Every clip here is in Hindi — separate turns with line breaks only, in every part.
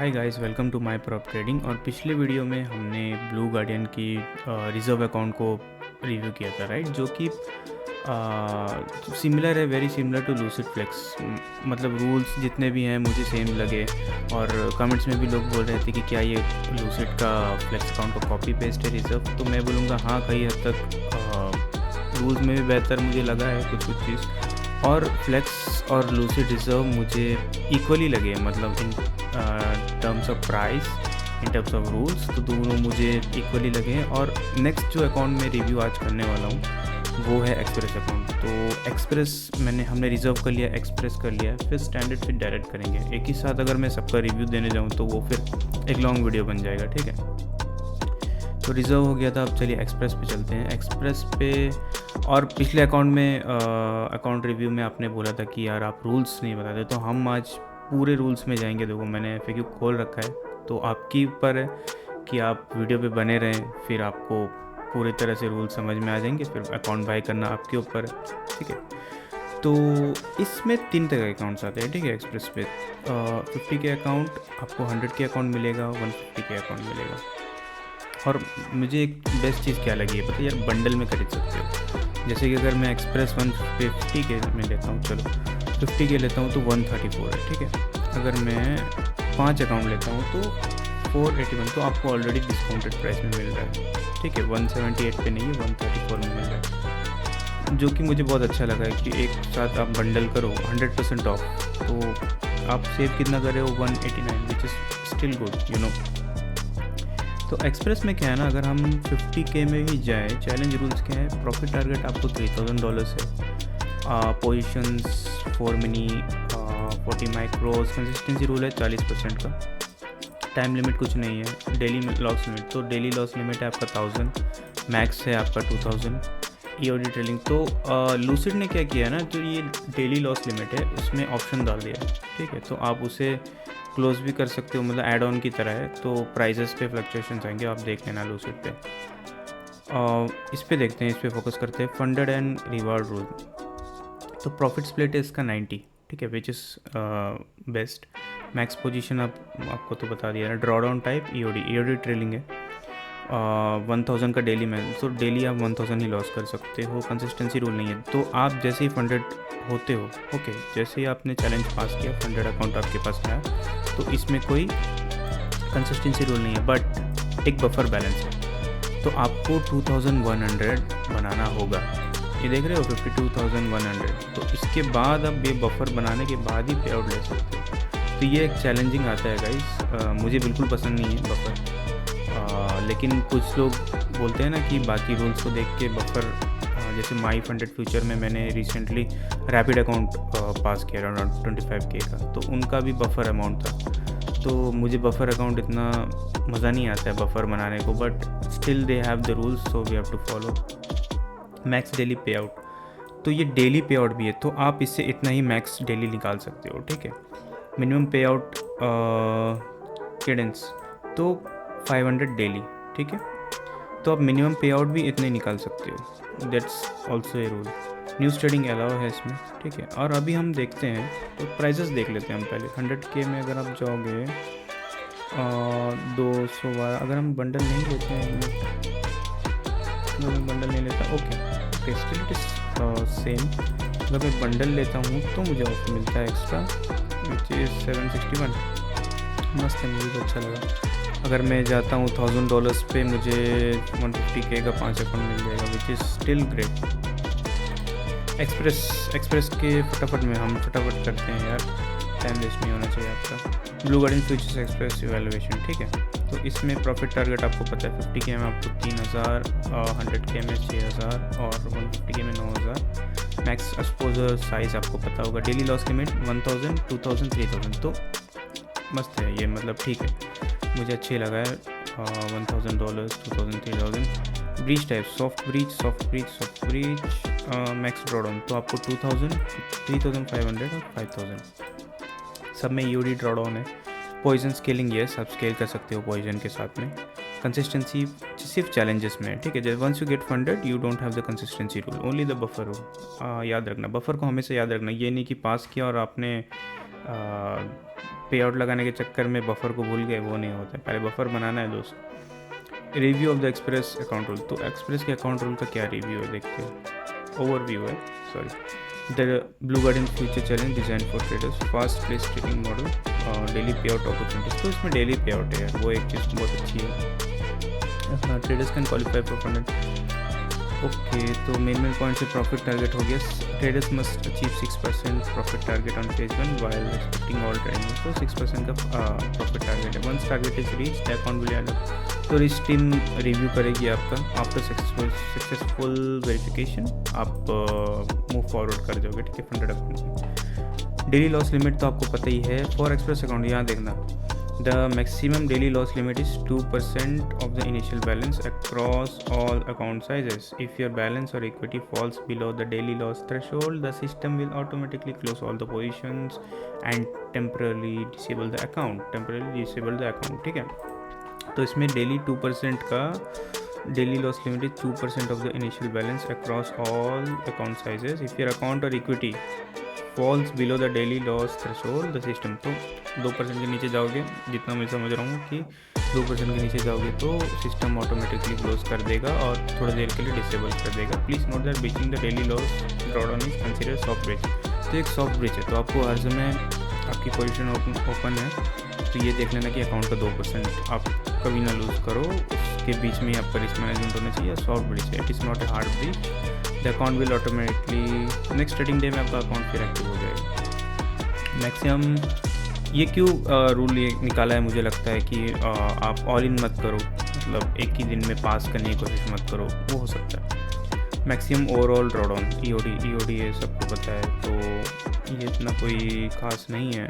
Hi guys, welcome to my prop trading. और पिछले वीडियो में हमने ब्लू गार्डियन की रिजर्व अकाउंट को रिव्यू किया था, राइट। जो कि सिमिलर है, very similar to Lucid Flex. मतलब रूल्स जितने भी हैं मुझे सेम लगे। और कमेंट्स में भी लोग बोल रहे थे कि क्या ये लूसिड का फ्लेक्स अकाउंट का कॉपी पेस्ट है रिजर्व। तो मैं बोलूँगा हाँ, कई हद तक रूल्स में भी बेहतर मुझे लगा है कुछ चीज़। और फ्लेक्स और लूसिड रिजर्व मुझे इक्वली लगे, मतलब in terms of price, in terms of rules, तो दोनों मुझे इक्वली लगे। और नेक्स्ट जो अकाउंट में रिव्यू आज करने वाला हूँ वो है एक्सप्रेस अकाउंट। तो एक्सप्रेस हमने रिजर्व कर लिया, एक्सप्रेस कर लिया, फिर स्टैंडर्ड फिर डायरेक्ट करेंगे एक ही साथ। अगर मैं सबका रिव्यू देने जाऊँ तो वो फिर एक लॉन्ग वीडियो बन जाएगा, ठीक है। तो रिज़र्व हो गया था, अब चलिए एक्सप्रेस पे चलते हैं। एक्सप्रेस पे और पिछले अकाउंट में अकाउंट रिव्यू में आपने बोला था कि यार आप रूल्स नहीं बताते, तो हम आज पूरे रूल्स में जाएंगे। देखो मैंने FAQ खोल रखा है, तो आपके ऊपर है कि आप वीडियो पे बने रहें, फिर आपको पूरी तरह से रूल समझ में आ जाएंगे। फिर अकाउंट बाय करना आपके ऊपर है, ठीक है। तो इसमें 3 तरह के अकाउंट्स आते हैं, ठीक है। एक्सप्रेस पे 50 के अकाउंट आपको, 100 के अकाउंट मिलेगा, 150 के अकाउंट मिलेगा। और मुझे एक बेस्ट चीज़ क्या लगी है पता है यार, बंडल में खरीद सकते हो। जैसे कि अगर मैं एक्सप्रेस 150 के में लेता हूँ, चलो 50 के लेता हूँ तो 134 है, ठीक है। अगर मैं 5 अकाउंट लेता हूँ तो 481, तो आपको ऑलरेडी डिस्काउंटेड प्राइस में मिल रहा है, ठीक है। 178 पे नहीं है, 134 में मिल रहा है, जो कि मुझे बहुत अच्छा लगा है कि एक साथ आप बंडल करो 100% ऑफ, तो आप सेव कितना कर रहे हो, 189, which is still good, you know. तो एक्सप्रेस में क्या है ना, अगर हम 50K में भी जाए, चैलेंज रूल्स क्या है, प्रॉफिट टारगेट आपको $3000 है, पोजीशंस 4 मिनी, 40 माइक्रोस, कंसिस्टेंसी रूल है 40% का, टाइम लिमिट कुछ नहीं है, डेली लॉस लिमिट, तो डेली लॉस लिमिट है आपका 1000, मैक्स है आपका 2000। EOD ट्रेलिंग, तो लूसिड ने क्या किया है ना, जो ये डेली लॉस लिमिट है उसमें ऑप्शन डाल दिया है, ठीक है। तो आप उसे क्लोज भी कर सकते हो, मतलब ऐड ऑन की तरह है। तो प्राइजेस पे फ्लक्चुएशंस आएंगे, आप देख लेना लूसिड पे। इस पे देखते हैं, इस पे फोकस करते हैं, फंडेड एंड रिवार्ड रूल। तो प्रॉफिट स्प्लिट है इसका 90, ठीक है, which is best. Max position आपको तो बता दिया है। Draw down type EOD trailing है, 1000 का डेली में, तो डेली आप 1000 ही लॉस कर सकते हो, कंसिस्टेंसी रूल नहीं है। तो आप जैसे ही फंडेड होते हो, ओके, जैसे ही आपने चैलेंज पास किया, फंडेड अकाउंट आपके पास आया, तो इसमें कोई कंसिस्टेंसी रूल नहीं है, बट एक बफर बैलेंस है। तो आपको 2100 बनाना होगा, ये देख रहे हो 52,100। तो इसके बाद अब ये बफर बनाने के बाद ही पे आउट ले सकते हो। तो ये एक चैलेंजिंग आता है गाइस, मुझे बिल्कुल पसंद नहीं है बफर। लेकिन कुछ लोग बोलते हैं ना कि बाकी रूल्स को देख के बफर, जैसे माई फंडेड फ्यूचर में मैंने रिसेंटली रैपिड अकाउंट पास किया अराउंड 25K का, तो उनका भी बफर अमाउंट था। तो मुझे बफर अकाउंट इतना मज़ा नहीं आता है बफर बनाने को, but still they have the rules, so we have to follow. Max daily pay out, तो ये डेली पे आउट भी है, तो आप इससे इतना ही मैक्स डेली निकाल सकते हो, ठीक है। मिनिमम पे आउट केडेंस तो 500 डेली, ठीक है। तो आप मिनिमम पे आउट भी इतने निकाल सकते हो, that's also a rule. News trading allow है इसमें, ठीक है। और अभी हम देखते हैं, तो प्राइजेस देख लेते हैं हम पहले। 100K में अगर आप जाओगे 200 अगर हम बंडल नहीं लेते हैं, बंडल नहीं लेता, okay still it is same. अगर मैं बंडल लेता हूँ तो मुझे ऑफर मिलता है एक्स्ट्रा, विच इज़ 761, मस्त है, मुझे तो अच्छा लगा। अगर मैं जाता हूँ $1000 पे, मुझे 150K का 5 अकाउंट मिल जाएगा, which is still great. Express के फटाफट में हम फटाफट करते हैं यार, टाइम वेस्ट नहीं होना चाहिए आपका। Blue Garden futures express evaluation, ठीक है। तो इसमें प्रॉफिट टारगेट आपको पता है, 50K में आपको 3000, 100K में 6000 और 150K में 9000। मैक्स एक्सपोजर साइज़ आपको पता होगा। डेली लॉस लिमिट 1000, 2000, 3000, तो मस्त है ये, मतलब ठीक है, मुझे अच्छे लगा है। $1000, 2000, 3000। Breach type, soft breach, max drawdown, तो आपको 2000, 3500 और 5000। सब में EOD ड्रॉडाउन है। पॉइजन स्केलिंग, यस आप स्केल कर सकते हो पॉइजन के साथ में। कंसिस्टेंसी सिर्फ चैलेंजेस में, ठीक है। Once you get funded you don't have the consistency rule, only the buffer rule. याद रखना, बफर को हमेशा याद रखना, ये नहीं कि पास किया और आपने पे आउट लगाने के चक्कर में बफर को भूल गए, वो नहीं होता है, पहले बफर बनाना है दोस्त। Review of the express account rule, तो एक्सप्रेस के अकाउंट रूल का क्या रिव्यू है देखते हैं, ओवरव्यू है sorry. The blue garden future challenge design for traders, fast place trading model, daily pay out opportunities, तो इसमें डेली पे आउट है यार, वो एक चीज़ बहुत अच्छी है। Traders can qualify for fund, okay. तो मेन पॉइंट से प्रॉफिट टारगेट हो गया, traders must achieve 6% profit target on phase 1 while expecting all trading, तो 6% का प्रॉफिट टारगेट है। Once target is reach the account will add up, तो रिच टीम रिव्यू करेगी आपका, आफ्टर सक्सेसफुल वेरिफिकेशन आप मूव फॉरवर्ड कर जाओगे, ठीक है, फंडेड अकाउंट में। डेली लॉस लिमिट तो आपको पता ही है फॉर एक्सप्रेस अकाउंट, यहाँ देखना the maximum daily loss limit is 2% of the initial balance across all account sizes. If your balance or equity falls below the daily loss threshold, the system will automatically close all the positions and temporarily disable the account, ठीक है। तो इसमें डेली 2% का daily loss limit is 2% of the initial balance across all account sizes. If your account or equity falls below the daily loss threshold the system, तो 2% के नीचे जाओगे, जितना मैं समझ रहा हूँ कि 2% के नीचे जाओगे तो सिस्टम ऑटोमेटिकली क्लोज कर देगा और थोड़ी देर के लिए डिसेबल कर देगा। Please note that breaching the daily loss drawdown is consider soft bridge, तो एक सॉफ्ट ब्रिज है, तो आपको हर समय आपकी पोजीशन ओपन है, तो ये देख लेना कि अकाउंट का 2% आप कभी ना लूज़ करो, उसके बीच में आपका रिस्क मैनेजमेंट होना चाहिए। सॉफ्ट ब्रिज है, it is not a hard bridge, the account will automatically next trading day में आपका अकाउंट फिर एक्टिव हो जाएगा। मैक्सिमम ये क्यों रूल ये निकाला है, मुझे लगता है कि आप ऑल इन मत करो, मतलब एक ही दिन में पास करने की कोशिश मत करो, वो हो सकता है। मैक्सिमम ओवरऑल ड्रॉडाउन ईओडी ये सबको पता है, तो ये इतना कोई ख़ास नहीं है।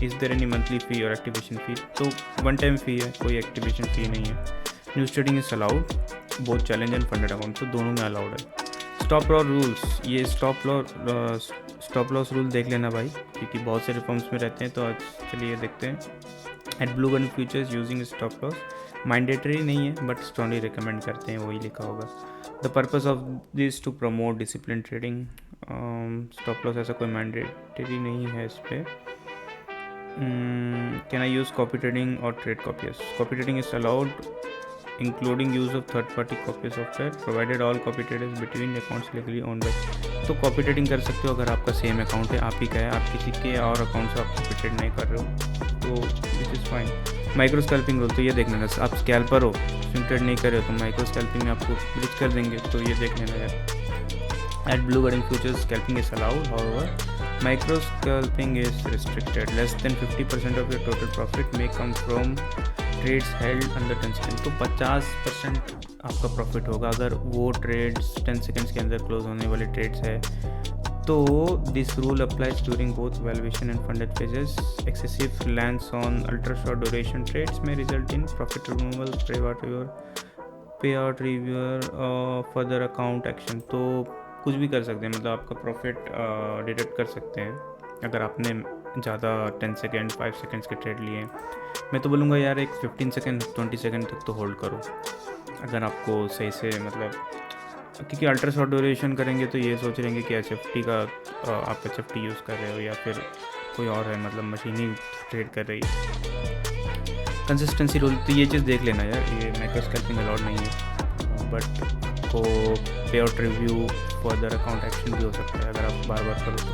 इज़ देयर एनी मंथली फ़ी और एक्टिवेशन फ़ी, तो वन टाइम फ़ी है, कोई एक्टिवेशन फ़ी नहीं है। News trading is allowed both challenge and funded account, तो दोनों में अलाउड है। स्टॉप लॉस रूल्स, ये स्टॉप लॉस रूल देख लेना भाई, क्योंकि बहुत से रिफॉर्म्स में रहते हैं, तो आज चलिए देखते हैं। At Blue Garden futures using stop loss mandatory नहीं है, बट स्ट्रॉन्गली रिकमेंड करते हैं, वही लिखा होगा। The purpose of this to promote discipline trading, stop loss ऐसा कोई मैंडेटरी नहीं है इस पर। Can I use copy trading or trade copies, copy trading is allowed including use of third party copy software provided all copy traders between accounts legally owned by, तो कॉपी ट्रेडिंग कर सकते हो अगर आपका सेम अकाउंट है, आप ही का है, आप किसी के और अकाउंट से आप कॉपी ट्रेड नहीं कर रहे हो, तो this is fine. Micro scalping rule, तो ये देख लेना, आप स्कैल्पर हो, स्विंग ट्रेड नहीं कर रहे हो, तो माइक्रो स्कैल्पिंग में आपको ब्रिज कर देंगे, तो ये देख लेना यार। At Blue Garden futures scalping is allowed, however micro scalping is restricted. Less than 50% of your total profit may come from trades held under 10 seconds, तो 50% आपका प्रॉफिट होगा अगर वो ट्रेड्स 10 सेकेंड्स के अंदर क्लोज होने वाले ट्रेड्स है। तो this rule applies during both valuation and funded phases. Excessive reliance on ultra short duration trades में result in profit removal, pay out reviewer, further account action, तो कुछ भी कर सकते हैं, मतलब आपका प्रॉफिट डिडक्ट कर सकते हैं अगर आपने ज़्यादा 10 सेकेंड 5 सेकेंड्स के ट्रेड लिए। मैं तो बोलूँगा यार एक 15 सेकेंड 20 सेकेंड तक तो होल्ड करो अगर आपको सही से, मतलब क्योंकि अल्ट्रा शॉर्ट ड्यूरेशन करेंगे तो ये सोच रहेंगे कि HFT का आप HFT यूज़ कर रहे हो या फिर कोई और है, मतलब मशीन ही ट्रेड कर रही है। कंसिस्टेंसी रूल, तो ये चीज़ देख लेना यार, ये माइक्रो स्कैल्पिंग अलाउड नहीं है, बट को पे out review further account action भी हो सकता है अगर आप बार बार करो तो।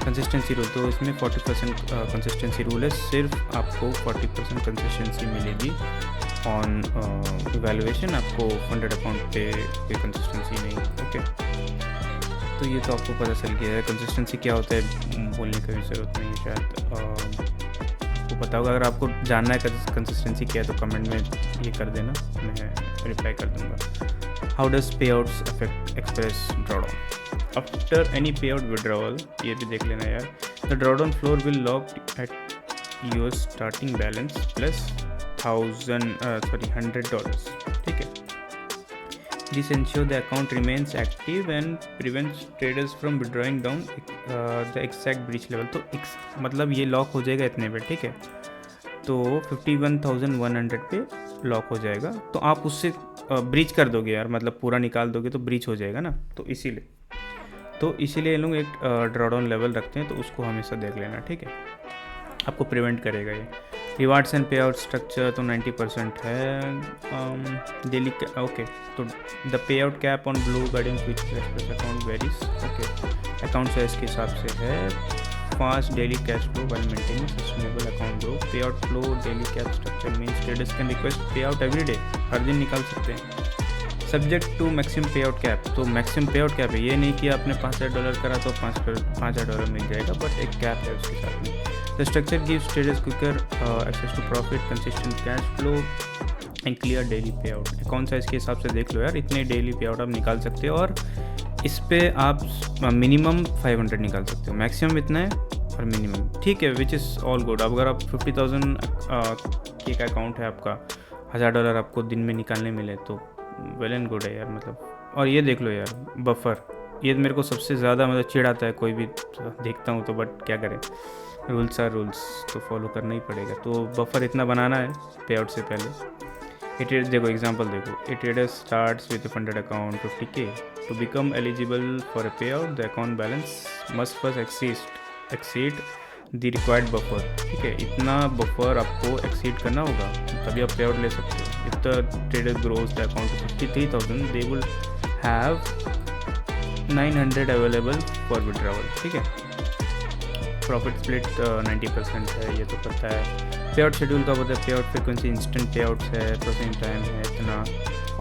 कंसिस्टेंसी रूल, तो इसमें 40% कंसिस्टेंसी रूल है, सिर्फ आपको 40% कंसिस्टेंसी मिलेगी ऑन इवैल्यूएशन, आपको फंडेड अकाउंट पे कंसिस्टेंसी नहीं। ओके, तो ये तो आपको पता चल गया है कंसिस्टेंसी क्या होता है, बोलने की भी ज़रूरत नहीं है शायद, आपको पता होगा। अगर आपको जानना है कंसिस्टेंसी क्या है तो कमेंट में ये कर देना, मैं रिप्लाई कर दूँगा। How does payouts affect express drawdown? After any payout withdrawal, ये भी देख लेना यार, the drawdown floor will lock at your starting balance plus $100, ठीक है। This ensure the account remains active and prevents traders from withdrawing down the exact breach level, तो मतलब ये लॉक हो जाएगा इतने पे, ठीक है, तो 51,100 पे लॉक हो जाएगा, तो आप उससे ब्रीच कर दोगे यार, मतलब पूरा निकाल दोगे तो ब्रीच हो जाएगा ना, तो इसीलिए ये लोग एक ड्रॉडाउन लेवल रखते हैं, तो उसको हमेशा देख लेना, ठीक है। आपको प्रिवेंट करेगा ये। Rewards and payout structure तो 90% है। डेली ओके, तो the payout cap on Blue Guardian future express account varies. Okay, account size के हिसाब से है। Fast daily cash flow while maintaining sustainable account growth. Payout flow daily cap structure means traders can request payout every day, हर दिन निकाल सकते हैं। Subject to maximum payout cap, तो मैक्सिमम पे आउट कैप है, ये नहीं कि आपने $5,000 करा तो $5,000 मिल जाएगा, बट एक कैप है उसके साथ में। The structure gives traders quicker access to profit, consistent cash flow and clear daily pay out. Account size के हिसाब से देख लो यार, इतने डेली पे आउट आप निकाल सकते हो, और इस पे आप मिनिमम 500 निकाल सकते हो। मैक्सिमम इतना है और मिनिमम ठीक है, विच इज़ ऑल गुड। अब अगर आप 50,000 के का अकाउंट है आपका, $1,000 आपको दिन में निकालने मिले तो वेल एंड गुड है यार, मतलब। और ये देख लो यार, बफर, ये मेरे को सबसे ज़्यादा मतलब चिढ़ाता है कोई भी देखता हूँ तो, बट क्या करें, रूल्स आर रूल्स, तो फॉलो करना ही पड़ेगा। तो बफर इतना बनाना है पे आउट से पहले। देखो एग्जांपल देखो, a trader starts with funded account 50K to become eligible for a payout the account balance must first exceed the required buffer. ठीक है, इतना बफर आपको एक्सीड करना होगा तभी आप पे आउट ले सकते हो। If the trader grows the account to 53,000 they will have 900 available for withdrawal. ठीक है, प्रॉफिट स्प्लिट 90% है, ये तो पता है। पे आउट शेड्यूल का पता है, पे आउट फ्रिक्वेंसी इंस्टेंट पे आउट्स है, प्रोसेसिंग टाइम है इतना,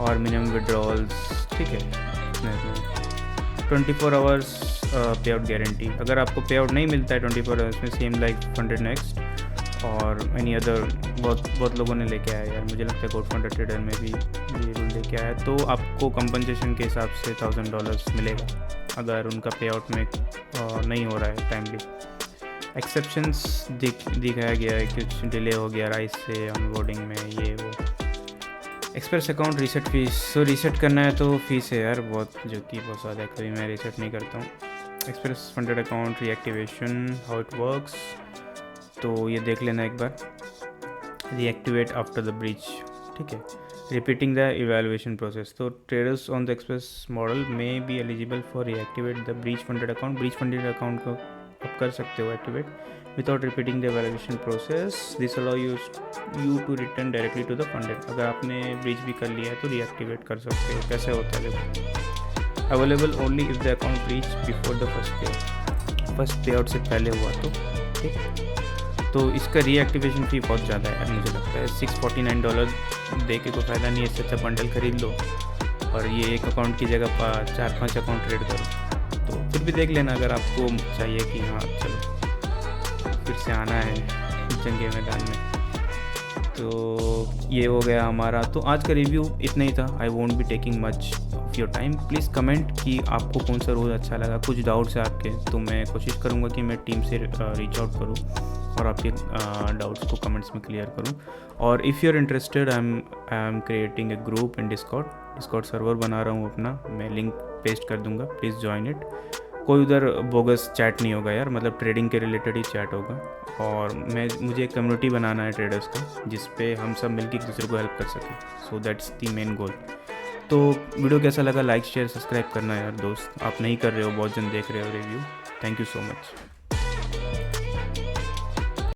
और मिनिमम विड्रॉल्स। ठीक है, इतना 24 आवर्स पे आउट गारंटी। अगर आपको पे आउट नहीं मिलता है 24 आवर्स में, सेम लाइक फंडेड नेक्स्ट और एनी अदर, बहुत लोगों ने लेके आया यार, मुझे लगता है गोल्ड फंडेड ट्रेडर में भी ये रूल लेके आया, तो आपको कंपनसेशन के हिसाब से $1,000 मिलेगा अगर उनका पे आउट में नहीं हो रहा है टाइमली। एक्सेप्शंस दिखाया गया है, कुछ डिले हो गया राइस से ऑनबोर्डिंग में, ये वो। एक्सप्रेस अकाउंट रीसेट फीस, तो रीसेट करना है तो फीस है यार बहुत, जो कि बहुत ज़्यादा है, कभी मैं रीसेट नहीं करता हूँ। Express funded account reactivation, how it works, तो ये देख लेना एक बार। Reactivate after the breach. ठीक है, रिपीटिंग द इवैल्यूएशन प्रोसेस, तो traders on the express model में be eligible for reactivate the breach funded account. Breach funded account को आप कर सकते हो activate without repeating the evaluation process. This allow you to return directly to the funded. अगर आपने ब्रीच भी कर लिया है तो रीएक्टिवेट कर सकते हो। कैसे होता है देखो, available only if the account breach before the first पे आउट से पहले हुआ तो। ठीक, तो इसका रीएक्टिवेशन फ़ी बहुत ज़्यादा है यार, मुझे लगता है $649 दे के कोई फ़ायदा नहीं है, इससे अच्छा बंडल खरीद लो और ये एक अकाउंट की जगह 4-5 अकाउंट ट्रेड करो। तो फिर भी देख लेना अगर आपको चाहिए कि हाँ चलो फिर से आना है जंगे मैदान में। तो ये हो गया हमारा, तो आज का रिव्यू इतना ही था। I won't be taking much of your time. Please comment कि आपको कौन सा रोल अच्छा लगा। कुछ डाउट्स है आपके तो मैं कोशिश करूँगा कि मैं टीम से रीच आउट करूँ और आपके डाउट्स को कमेंट्स में क्लियर करूँ। और if you are interested, I am creating a group in Discord server बना रहा हूँ अपना, मैं लिंक पेस्ट कर दूँगा, प्लीज़ ज्वाइन इट। कोई उधर बोगस चैट नहीं होगा यार, मतलब ट्रेडिंग के रिलेटेड ही चैट होगा। और मुझे एक कम्युनिटी बनाना है ट्रेडर्स का, जिस पे हम सब मिलकर एक दूसरे को हेल्प कर सकें। So that's the main goal. तो वीडियो कैसा लगा, लाइक शेयर सब्सक्राइब करना यार दोस्त, आप नहीं कर रहे हो, बहुत जन देख रहे हो review. Thank you so much.